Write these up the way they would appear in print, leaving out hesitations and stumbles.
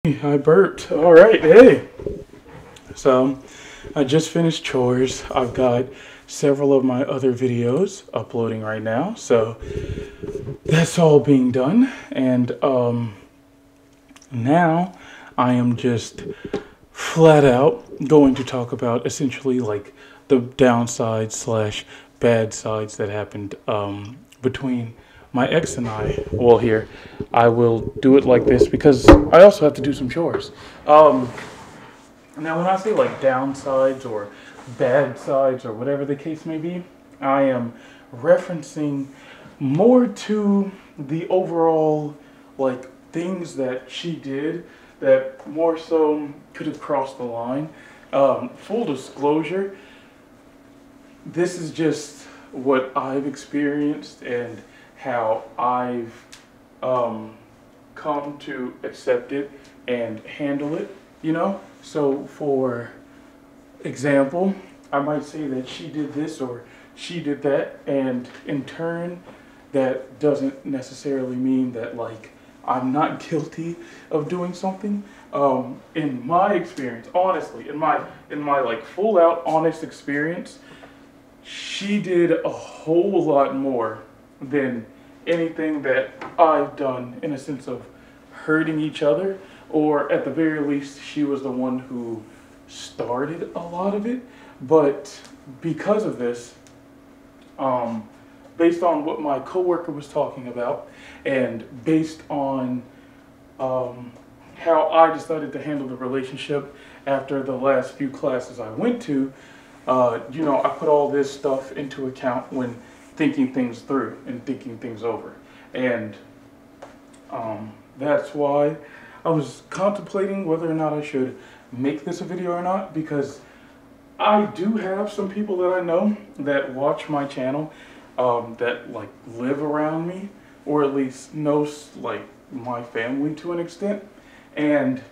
I burped. All right, hey. So, I just finished chores. I've got several of my other videos uploading right now. So, that's all being done. And now I am just flat out going to talk about essentially like the downside slash bad sides that happened between my ex and I. Well, here, I will do it like this because I also have to do some chores. Now, when I say like downsides or bad sides or whatever the case may be, I am referencing more to the overall like things that she did that more so could have crossed the line. Full disclosure, this is just what I've experienced and how I've come to accept it and handle it, you know? So, for example, I might say that she did this or she did that, and in turn, that doesn't necessarily mean that, like, I'm not guilty of doing something. In my experience, honestly, in my like full out honest experience, she did a whole lot more than anything that I've done in a sense of hurting each other, or at the very least, she was the one who started a lot of it. But because of this, based on what my coworker was talking about, and based on how I decided to handle the relationship after the last few classes I went to, I put all this stuff into account when thinking things through and thinking things over. And that's why I was contemplating whether or not I should make this a video or not, because I do have some people that I know that watch my channel that like live around me, or at least knows like my family to an extent, and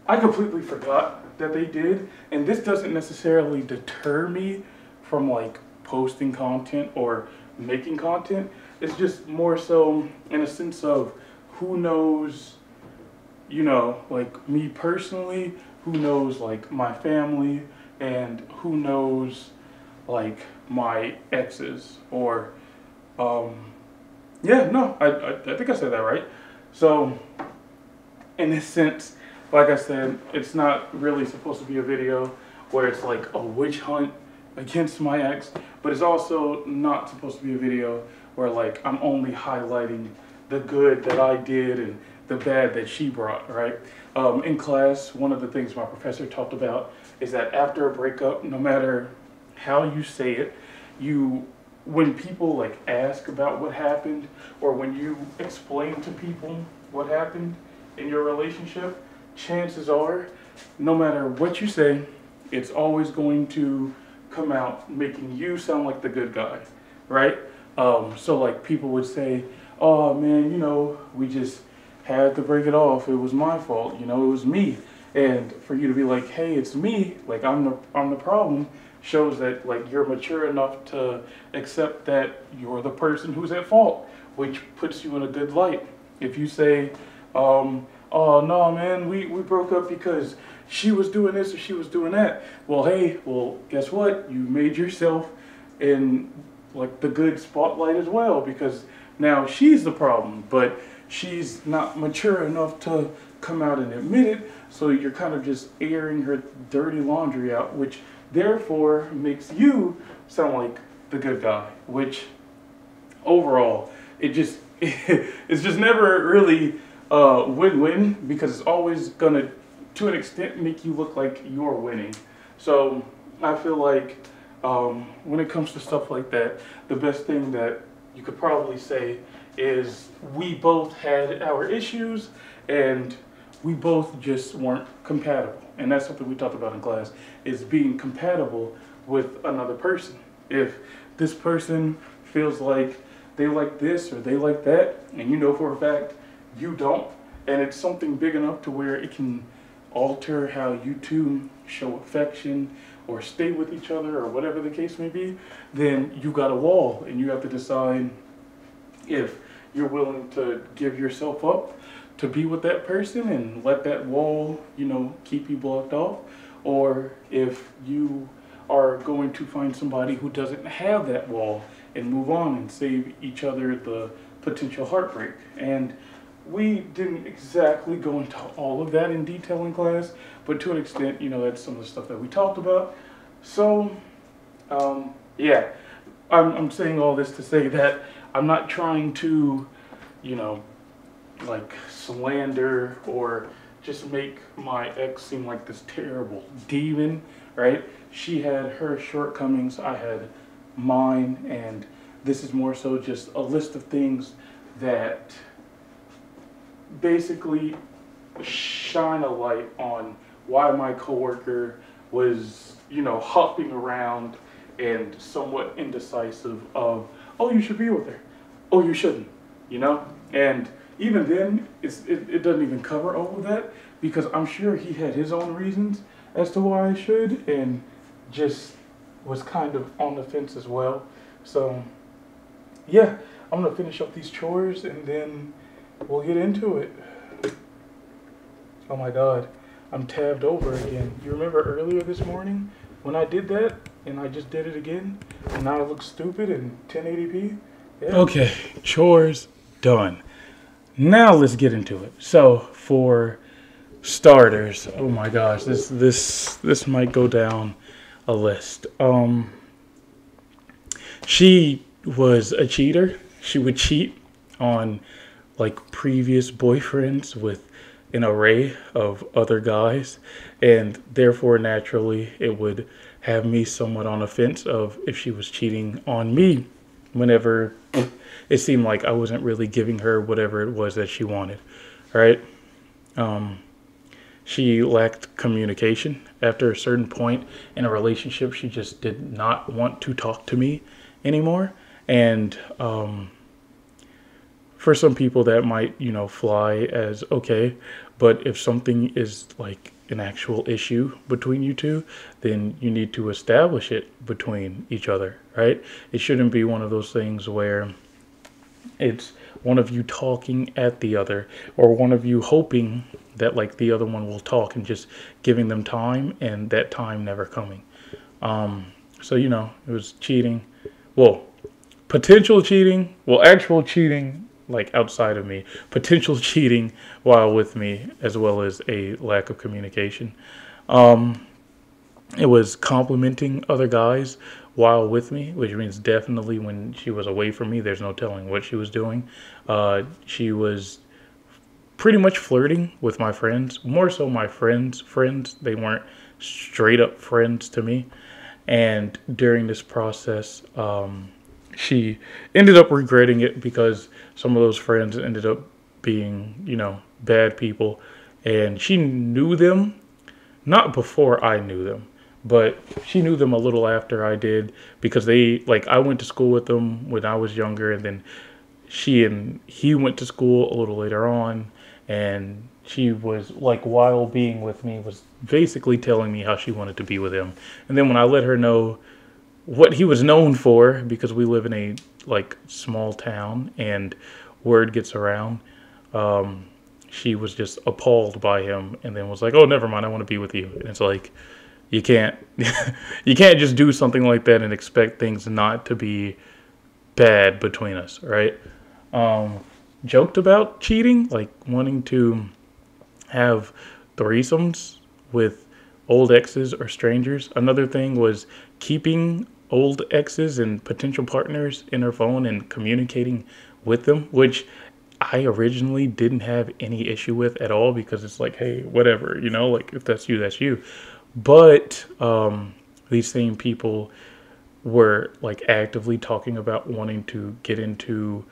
I completely forgot that they did. And this doesn't necessarily deter me from like posting content or making content. It's just more so in a sense of who knows, like me personally, who knows like my family, and who knows like my exes, or I think I said that right. So in this sense, like I said, it's not really supposed to be a video where it's like a witch hunt against my ex, but it's also not supposed to be a video where like I'm only highlighting the good that I did and the bad that she brought, right? In class, one of the things my professor talked about is that after a breakup, no matter how you say it, when people like ask about what happened, or when you explain to people what happened in your relationship, chances are, no matter what you say, it's always going to come out making you sound like the good guy, right? So like people would say, oh man, we just had to break it off. It was my fault, it was me. And for you to be like, hey, it's me, like I'm the problem, shows that like you're mature enough to accept that you're the person who's at fault, which puts you in a good light. If you say, oh no man, we broke up because she was doing this or she was doing that, well hey, guess what, you made yourself in like the good spotlight as well, because now she's the problem, but she's not mature enough to come out and admit it, so you're kind of just airing her dirty laundry out, which therefore makes you sound like the good guy, which overall, it's just never really win-win, because it's always gonna, to an extent, make you look like you're winning. So I feel like when it comes to stuff like that, the best thing that you could probably say is we both had our issues and we both just weren't compatible. And that's something we talked about in class, is being compatible with another person. If this person feels like they like this or they like that, and you know for a fact you don't, and it's something big enough to where it can alter how you two show affection or stay with each other or whatever the case may be, then you got a wall, and you have to decide if you're willing to give yourself up to be with that person and let that wall, keep you blocked off, or if you are going to find somebody who doesn't have that wall and move on and save each other the potential heartbreak. And we didn't exactly go into all of that in detail in class, but to an extent, that's some of the stuff that we talked about. So, yeah, I'm saying all this to say that I'm not trying to, like slander or just make my ex seem like this terrible demon, right? She had her shortcomings, I had mine, and this is more so just a list of things that basically shine a light on why my coworker was, hopping around and somewhat indecisive of, oh, you should be with her. Oh, you shouldn't, And even then, it doesn't even cover all of that, because I'm sure he had his own reasons as to why I should, and just was kind of on the fence as well. So, yeah, I'm going to finish up these chores and then we'll get into it. Oh my God, I'm tabbed over again. You remember earlier this morning when I did that and I just did it again and now it looks stupid in 1080p? Yeah. Okay, chores done. Now let's get into it. So for starters, oh my gosh, this might go down a list. She was a cheater. She would cheat on like previous boyfriends with an array of other guys, and therefore naturally it would have me somewhat on the fence of if she was cheating on me whenever it seemed like I wasn't really giving her whatever it was that she wanted, right? She lacked communication. After a certain point in a relationship, she just did not want to talk to me anymore. And for some people that might, fly as okay. But if something is like an actual issue between you two, then you need to establish it between each other, right? It shouldn't be one of those things where it's one of you talking at the other, or one of you hoping that like the other one will talk and just giving them time and that time never coming. So, it was cheating. Well, potential cheating. Well, actual cheating, like outside of me. Potential cheating while with me, as well as a lack of communication. It was complimenting other guys while with me, which means definitely when she was away from me, there's no telling what she was doing. She was pretty much flirting with my friends, more so my friends' friends. They weren't straight up friends to me. And during this process, she ended up regretting it because some of those friends ended up being, bad people. And she knew them, not before I knew them, but she knew them a little after I did, because I went to school with them when I was younger, and then she and he went to school a little later on, and she was like, while being with me, was basically telling me how she wanted to be with him. And then when I let her know what he was known for, because we live in a like small town and word gets around, she was just appalled by him, and then was like, oh, never mind, I want to be with you. And it's like, you can't you can't just do something like that and expect things not to be bad between us, right? Joked about cheating, like wanting to have threesomes with old exes or strangers. Another thing was keeping old exes and potential partners in her phone and communicating with them, which I originally didn't have any issue with at all, because it's like, hey, whatever, like if that's you, that's you. But these same people were like actively talking about wanting to get into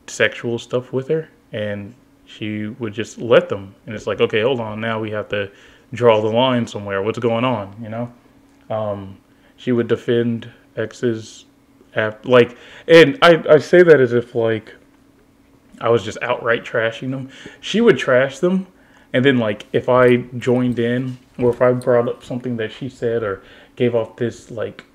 sexual stuff with her, and she would just let them. And it's like, okay, hold on, now we have to draw the line somewhere. What's going on, She would defend exes after, and I say that as if like I was just outright trashing them. She would trash them, and then like if I joined in, or if I brought up something that she said or gave off this like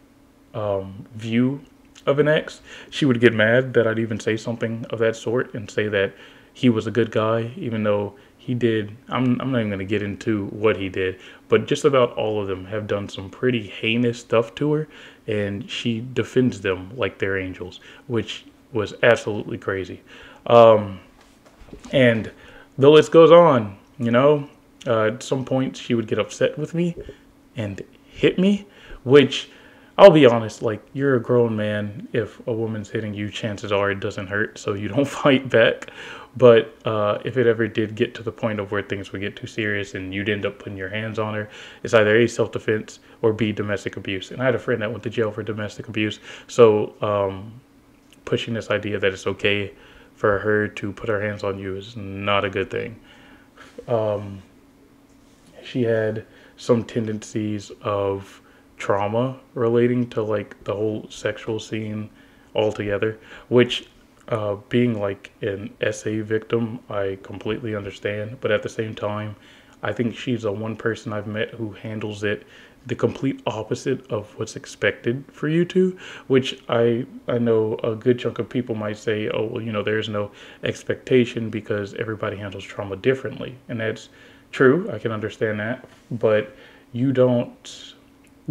view of an ex, she would get mad that I'd even say something of that sort, and say that he was a good guy, even though he did. I'm not even going to get into what he did, but just about all of them have done some pretty heinous stuff to her, and she defends them like they're angels, which was absolutely crazy. Um, and the list goes on, you know. At some point, she would get upset with me and hit me, which I'll be honest, like, you're a grown man. If a woman's hitting you, chances are it doesn't hurt, so you don't fight back. But if it ever did get to the point of where things would get too serious and you'd end up putting your hands on her, it's either A, self defense, or B, domestic abuse. And I had a friend that went to jail for domestic abuse, so pushing this idea that it's okay for her to put her hands on you is not a good thing. Um, she had some tendencies of trauma relating to like the whole sexual scene altogether, which being like an SA victim, I completely understand. But at the same time, I think she's the one person I've met who handles it the complete opposite of what's expected for you to, which I know a good chunk of people might say, oh, well, you know, there's no expectation because everybody handles trauma differently. And that's true. I can understand that. But you don't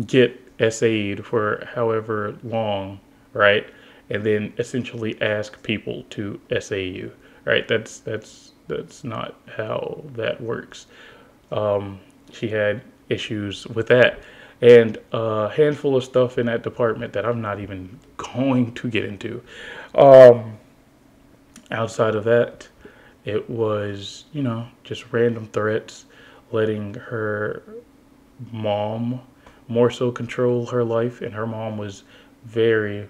get SA'd for however long, right? And then essentially ask people to SA you, right? That's not how that works. She had issues with that, and a handful of stuff in that department that I'm not even going to get into. Um, Outside of that, it was, you know, just random threats, letting her mom more so control her life, and her mom was very,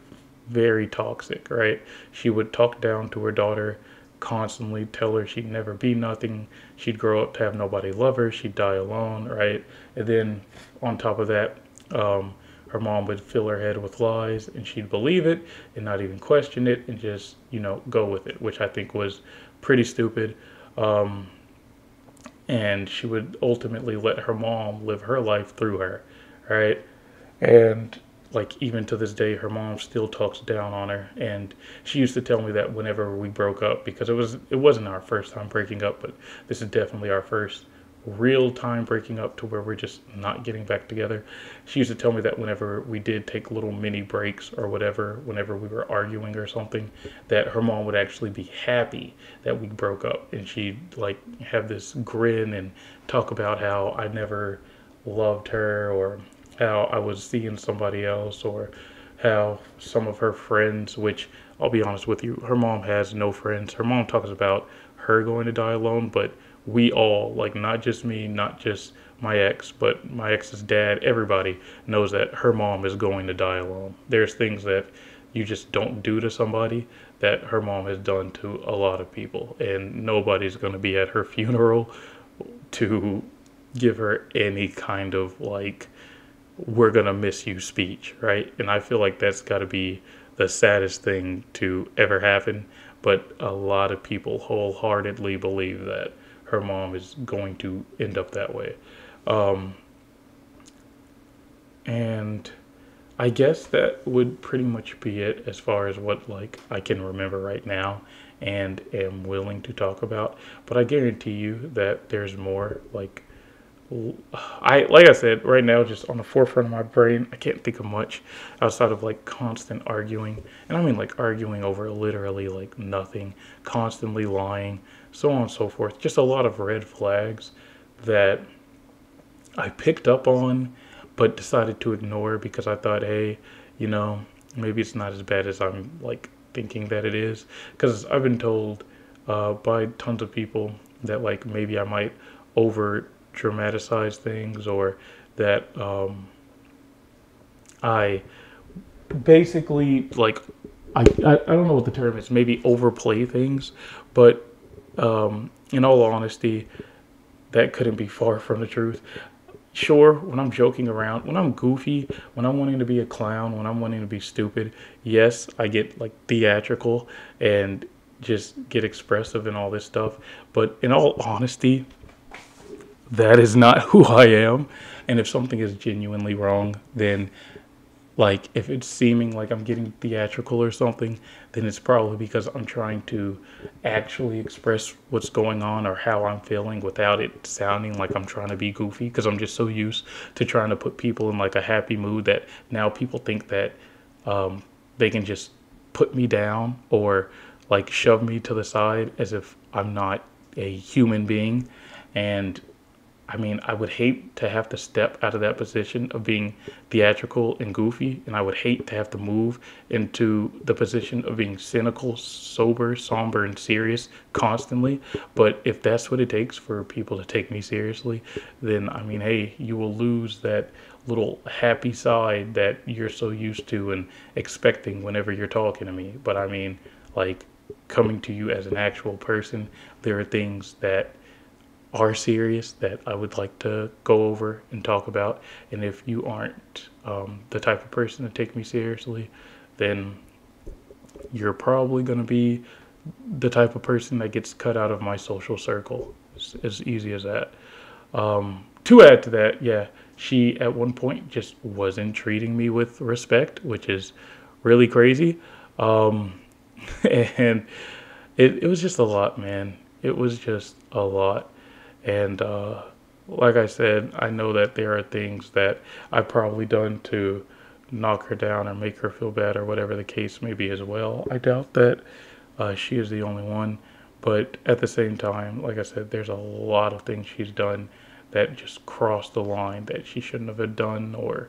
very toxic, right? She would talk down to her daughter constantly, tell her she'd never be nothing, she'd grow up to have nobody love her, she'd die alone, right? And then on top of that, um, her mom would fill her head with lies, and she'd believe it and not even question it and just, you know, go with it, which I think was pretty stupid. Um, and she would ultimately let her mom live her life through her, right? And like even to this day, her mom still talks down on her. And she used to tell me that whenever we broke up, because it wasn't our first time breaking up, but this is definitely our first real time breaking up to where we're just not getting back together. She used to tell me that whenever we did take little mini breaks or whatever, whenever we were arguing or something, that her mom would actually be happy that we broke up, and she'd like have this grin and talk about how I never loved her, or how I was seeing somebody else, or how some of her friends, which I'll be honest with you, her mom has no friends. Her mom talks about her going to die alone, but we all, like not just me, not just my ex, but my ex's dad, everybody knows that her mom is going to die alone. There's things that you just don't do to somebody that her mom has done to a lot of people, and nobody's going to be at her funeral to give her any kind of like, we're going to miss you speech, right? And I feel like that's got to be the saddest thing to ever happen. But a lot of people wholeheartedly believe that her mom is going to end up that way. Um, and I guess that would pretty much be it as far as what like I can remember right now and am willing to talk about. But I guarantee you that there's more. Like I said, right now, just on the forefront of my brain, I can't think of much outside of like constant arguing. And I mean like arguing over literally like nothing, constantly lying, so on and so forth. Just a lot of red flags that I picked up on, but decided to ignore because I thought, hey, you know, maybe it's not as bad as I'm like thinking that it is. Because I've been told by tons of people that like maybe I might over dramatize things, or that I basically like I don't know what the term is, maybe overplay things, but in all honesty, that couldn't be far from the truth. Sure, when I'm joking around, when I'm goofy, when I'm wanting to be a clown, when I'm wanting to be stupid, yes, I get like theatrical and just get expressive and all this stuff. But in all honesty, that is not who I am. And if something is genuinely wrong, then Like if it's seeming like I'm getting theatrical or something, then it's probably because I'm trying to actually express what's going on or how I'm feeling without it sounding like I'm trying to be goofy, because I'm just so used to trying to put people in like a happy mood that now people think that um, they can just put me down or like shove me to the side as if I'm not a human being. And I mean, I would hate to have to step out of that position of being theatrical and goofy, and I would hate to have to move into the position of being cynical, sober, somber, and serious constantly. But if that's what it takes for people to take me seriously, then I mean, hey, you will lose that little happy side that you're so used to and expecting whenever you're talking to me. But I mean, like, coming to you as an actual person, there are things that are serious that I would like to go over and talk about. And if you aren't the type of person to take me seriously, then you're probably going to be the type of person that gets cut out of my social circle. It's as easy as that. To add to that, yeah, she at one point just wasn't treating me with respect, which is really crazy. Um, and it was just a lot, man. It was just a lot. And like I said, I know that there are things that I've probably done to knock her down or make her feel bad or whatever the case may be as well. I doubt that she is the only one. But at the same time, like I said, there's a lot of things she's done that just crossed the line that she shouldn't have done or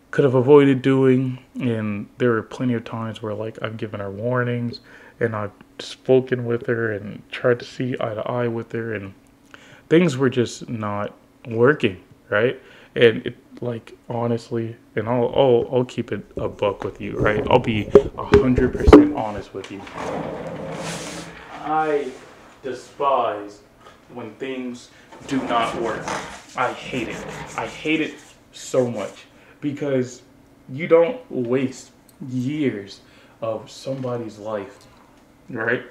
could have avoided doing. And there were plenty of times where like I've given her warnings and I've spoken with her and tried to see eye to eye with her, and things were just not working, right? And it, like, honestly, and I'll keep it a buck with you, right? I'll be 100% honest with you. I despise when things do not work. I hate it. I hate it so much because you don't waste years of somebody's life, right?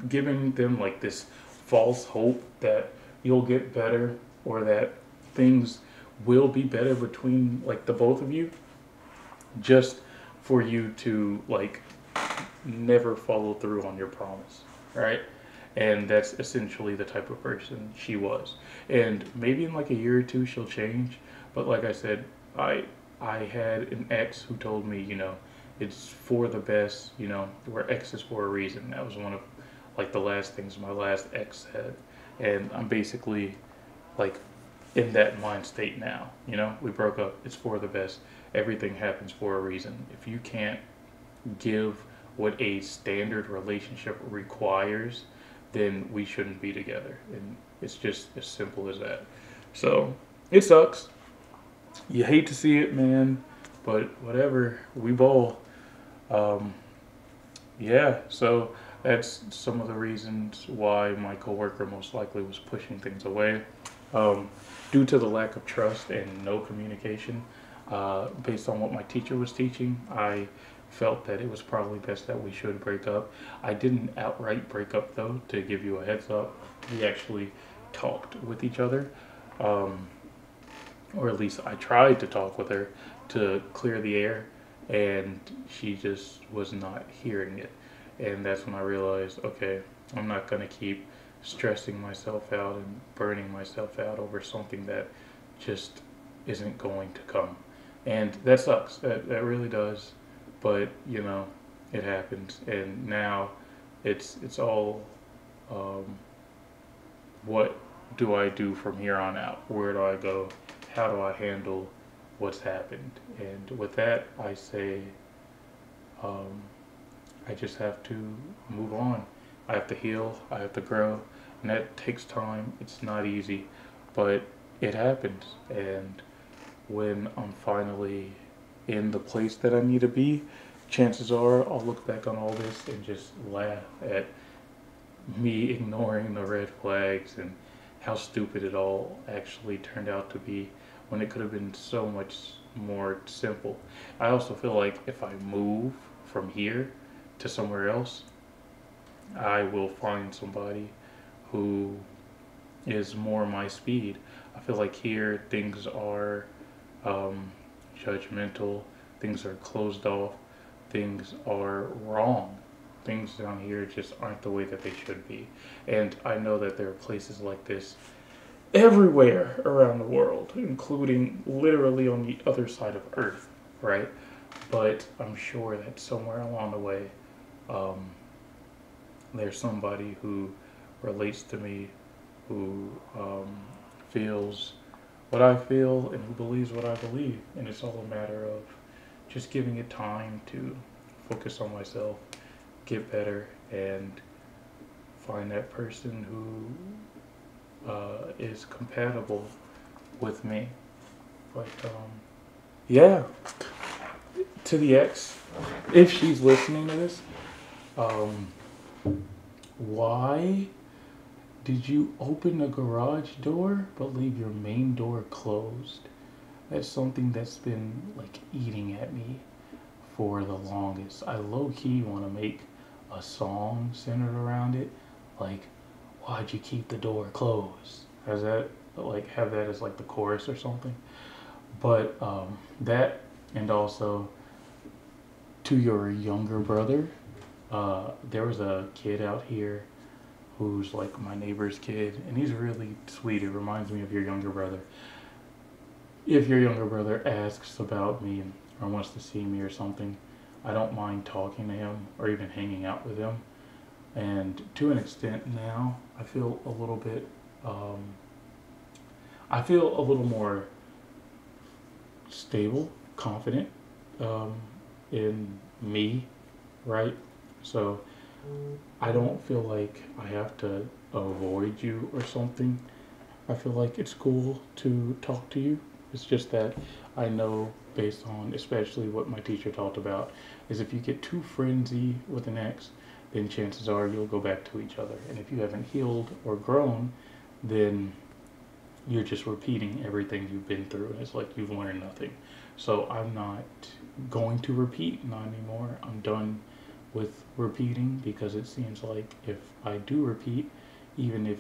Giving them like this false hope that you'll get better or that things will be better between like the both of you, just for you to like never follow through on your promise, right? And that's essentially the type of person she was. And maybe in like a year or two she'll change, but like I said, I had an ex who told me, it's for the best, where X is for a reason. That was one of like the last things my last ex said. And I'm basically like in that mind state now. We broke up, it's for the best. Everything happens for a reason. If you can't give what a standard relationship requires, then we shouldn't be together. And it's just as simple as that. So it sucks. You hate to see it, man, but whatever. We bowl. Um, yeah, so that's some of the reasons why my coworker most likely was pushing things away. Um, Due to the lack of trust and no communication, based on what my teacher was teaching, I felt that it was probably best that we should break up. I didn't outright break up though, to give you a heads up. We actually talked with each other, um, or at least I tried to talk with her to clear the air, and she just was not hearing it. And that's when I realized, okay, I'm not going to keep stressing myself out and burning myself out over something that just isn't going to come. And that sucks. That really does. But, it happens. And now it's all, um, what do I do from here on out? Where do I go? How do I handle what's happened? And with that, I say, um, I just have to move on. I have to heal. I have to grow. And that takes time. It's not easy, but it happens. And when I'm finally in the place that I need to be, chances are I'll look back on all this and just laugh at me ignoring the red flags and how stupid it all actually turned out to be when it could have been so much more simple. I also feel like if I move from here to somewhere else, I will find somebody who is more my speed. I feel like here things are um, judgmental. things are closed off, things are wrong. Things down here just aren't the way that they should be. And I know that there are places like this everywhere around the world, including literally on the other side of Earth, right? But I'm sure that somewhere along the way, um, there's somebody who relates to me, who feels what I feel and who believes what I believe. And it's all a matter of just giving it time to focus on myself, get better, and find that person who is compatible with me. But yeah, to the ex, if she's listening to this, um, why did you open the garage door but leave your main door closed? That's something that's been like eating at me for the longest. I low-key want to make a song centered around it, like, why'd you keep the door closed? Has that, like, have that as like the chorus or something? But that, and also to your younger brother, there was a kid out here who's like my neighbor's kid, and he's really sweet. It reminds me of your younger brother. If your younger brother asks about me or wants to see me or something, I don't mind talking to him or even hanging out with him. And to an extent now, I feel a little bit, I feel a little more stable, confident in me, right? So I don't feel like I have to avoid you or something. I feel like it's cool to talk to you. It's just that I know, based on especially what my teacher talked about, is if you get too frenzy with an ex, then chances are you'll go back to each other. And if you haven't healed or grown, then you're just repeating everything you've been through. And it's like you've learned nothing. So I'm not going to repeat, not anymore. I'm done with repeating, because it seems like if I do repeat, even if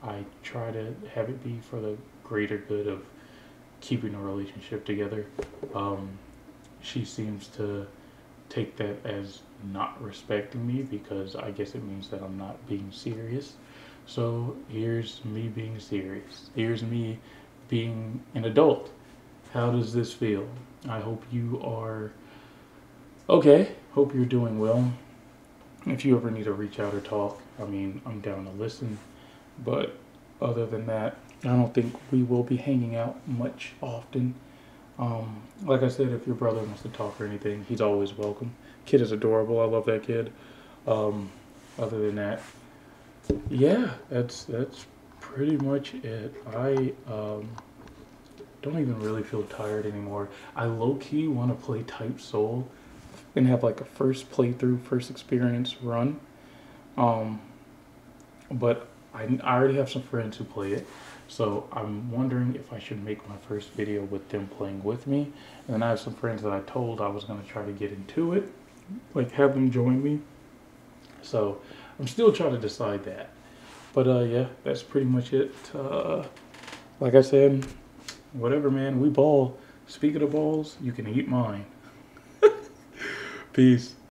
I try to have it be for the greater good of keeping a relationship together, she seems to take that as not respecting me, because I guess it means that I'm not being serious. So here's me being serious. Here's me being an adult. How does this feel? I hope you are okay. Hope you're doing well. If you ever need to reach out or talk, I mean, I'm down to listen. But other than that, I don't think we will be hanging out much often. Like I said, if your brother wants to talk or anything, he's always welcome. Kid is adorable. I love that kid. Other than that, yeah, that's pretty much it. I don't even really feel tired anymore. I low-key want to play Type Soul and have like a first playthrough, first experience run. But I already have some friends who play it, so I'm wondering if I should make my first video with them playing with me. And then I have some friends that I told I was going to try to get into it, like have them join me. So I'm still trying to decide that. But yeah, that's pretty much it. Like I said, whatever, man, we ball. Speaking of balls, you can eat mine. Peace.